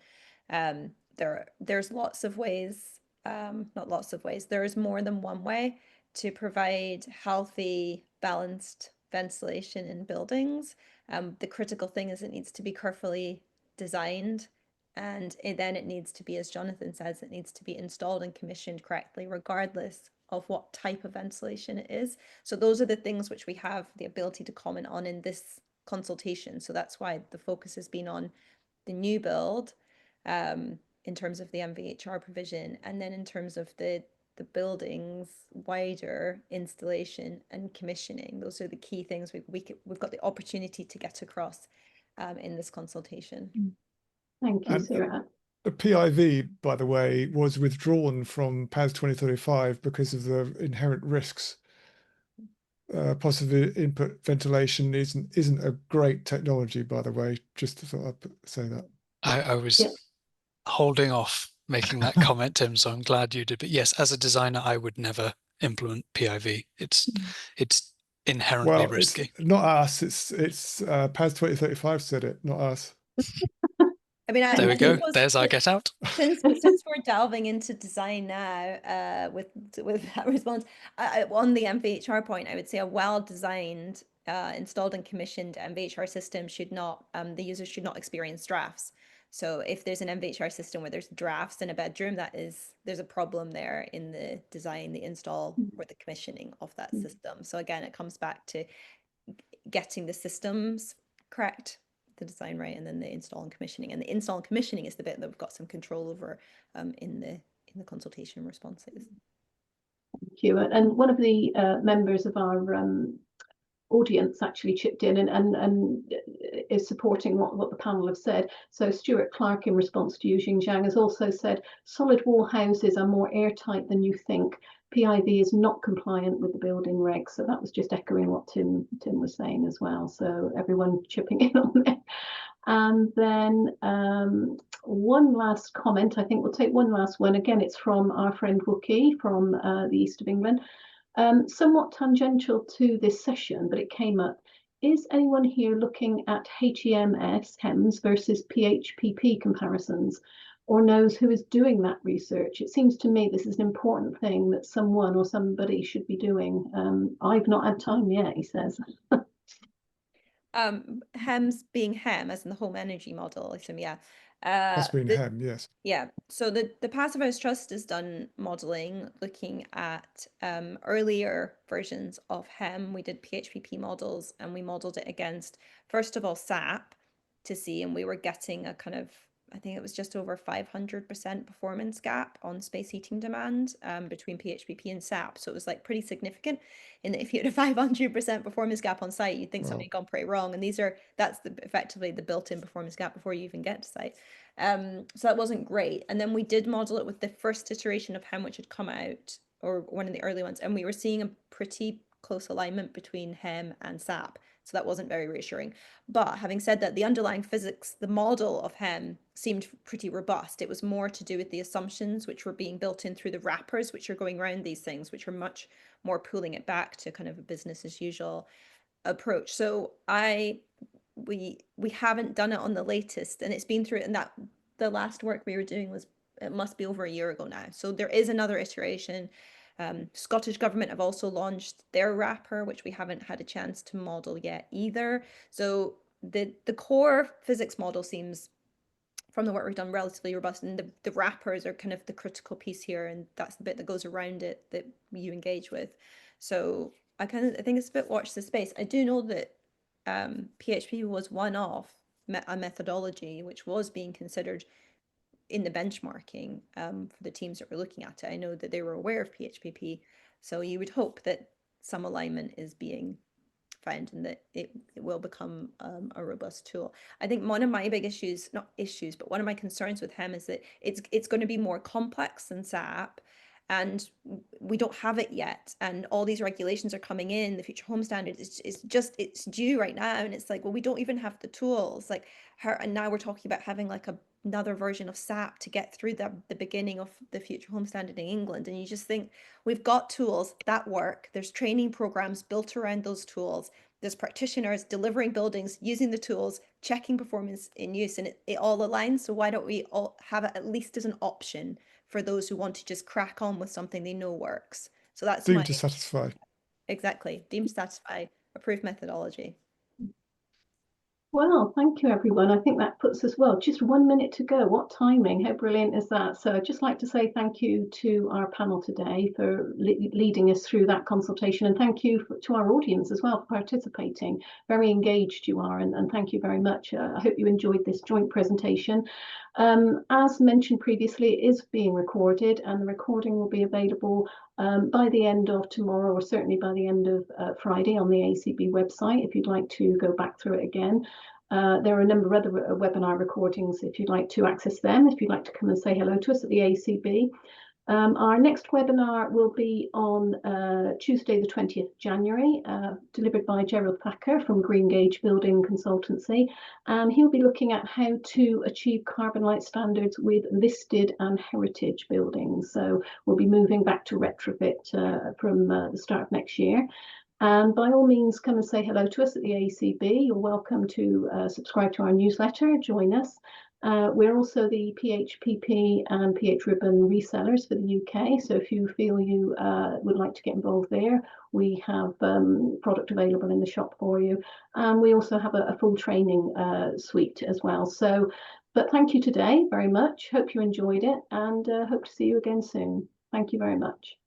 There's lots of ways, not lots of ways, there is more than one way to provide healthy, balanced ventilation in buildings. The critical thing is it needs to be carefully designed, and then it needs to be, as Jonathan says, it needs to be installed and commissioned correctly, regardless of what type of ventilation it is. So those are the things which we have the ability to comment on in this consultation. So that's why the focus has been on the new build in terms of the MVHR provision, and then in terms of the building's wider installation and commissioning. Those are the key things we've got the opportunity to get across in this consultation. Thank you, Sarah. The PIV, by the way, was withdrawn from PAS 2035 because of the inherent risks. Positive input ventilation isn't a great technology, by the way, just to sort of say that. I was holding off making that comment, Tim, so I'm glad you did. But yes, as a designer, I would never implement PIV. It's inherently risky. It's not us. It's PAS 2035 said it, not us. I mean, There we I go. suppose There's our get out. since we're delving into design now, with that response, on the MVHR point, I would say a well-designed, installed and commissioned MVHR system should not, the user should not experience drafts. So if there's an MVHR system where there's drafts in a bedroom, there's a problem there in the design, the install, or the commissioning of that system. So again, it comes back to getting the systems correct, the design right, and then the install and commissioning. And the install and commissioning is the bit that we've got some control over in the consultation responses. Thank you. And one of the members of our audience actually chipped in and is supporting what the panel have said. So Stuart Clark, in response to Yu Xingjiang, has also said solid wall houses are more airtight than you think. PIV is not compliant with the building regs. So that was just echoing what Tim was saying as well. So everyone chipping in on it. And then one last comment. I think we'll take one last one. Again, it's from our friend Wookie from the east of England. Somewhat tangential to this session, but it came up. Is anyone here looking at HEMS versus PHPP comparisons, or knows who is doing that research? It seems to me this is an important thing that someone or somebody should be doing. I've not had time yet, he says. HEMS being HEM as in the home energy model, I assume, yeah. That's been HEM, yes. Yeah, so the Passivhaus Trust has done modelling looking at earlier versions of HEM. We did PHPP models and we modelled it against, first of all, SAP to see, and we were getting a kind of, I think it was just over 500% performance gap on space heating demand between PHPP and SAP. So it was like pretty significant in that if you had a 500% performance gap on site, you'd think something had gone pretty wrong. And that's effectively the built-in performance gap before you even get to site. So that wasn't great. And then we did model it with the first iteration of HEM, which had come out, or one of the early ones. And we were seeing a pretty close alignment between HEM and SAP. So that wasn't very reassuring. But having said that, the underlying physics, the model of HEM seemed pretty robust. It was more to do with the assumptions which were being built in through the wrappers, which are going around these things, which are much more pulling it back to kind of a business as usual approach. So we haven't done it on the latest, and it's been through it, and that the last work we were doing was, it must be over a year ago now. So there is another iteration. Scottish Government have also launched their wrapper, which we haven't had a chance to model yet either. So the core physics model seems, from the work we've done, relatively robust, and the wrappers are kind of the critical piece here, and that's the bit that goes around it that you engage with. So I think it's a bit watch the space. I do know that PHP was one of a methodology which was being considered in the benchmarking for the teams that were looking at it. I know that they were aware of PHPP, so you would hope that some alignment is being found and that it will become a robust tool. I think one of my big issues, not issues, but one of my concerns with HEM is that it's going to be more complex than SAP, and we don't have it yet, and all these regulations are coming in. The Future Home Standard it's due right now, and it's like, well, we don't even have the tools, like and now we're talking about having like another version of SAP to get through the beginning of the Future Home Standard in England. And you just think, we've got tools that work, there's training programs built around those tools, there's practitioners delivering buildings using the tools, checking performance in use, and it all aligns. So why don't we all have it at least as an option for those who want to just crack on with something they know works? So that's deemed to satisfy. Exactly, deemed to satisfy, approved methodology. Well, thank you, everyone. I think that puts us, well, just 1 minute to go. What timing? How brilliant is that? So I'd just like to say thank you to our panel today for leading us through that consultation. And thank you to our audience as well for participating. Very engaged you are, and thank you very much. I hope you enjoyed this joint presentation. As mentioned previously, it is being recorded, and the recording will be available by the end of tomorrow, or certainly by the end of Friday, on the AECB website, if you'd like to go back through it again. There are a number of other webinar recordings if you'd like to access them, if you'd like to come and say hello to us at the AECB. Our next webinar will be on Tuesday the 20th of January, delivered by Gerald Thacker from Greengage Building Consultancy, and he'll be looking at how to achieve CarbonLite standards with listed and heritage buildings. So we'll be moving back to retrofit from the start of next year. And by all means, come and say hello to us at the AECB. You're welcome to subscribe to our newsletter, join us. We're also the PHPP and PH Ribbon resellers for the UK. So if you feel you would like to get involved there, we have product available in the shop for you. And we also have a full training suite as well. So, but thank you today very much. Hope you enjoyed it, and hope to see you again soon. Thank you very much.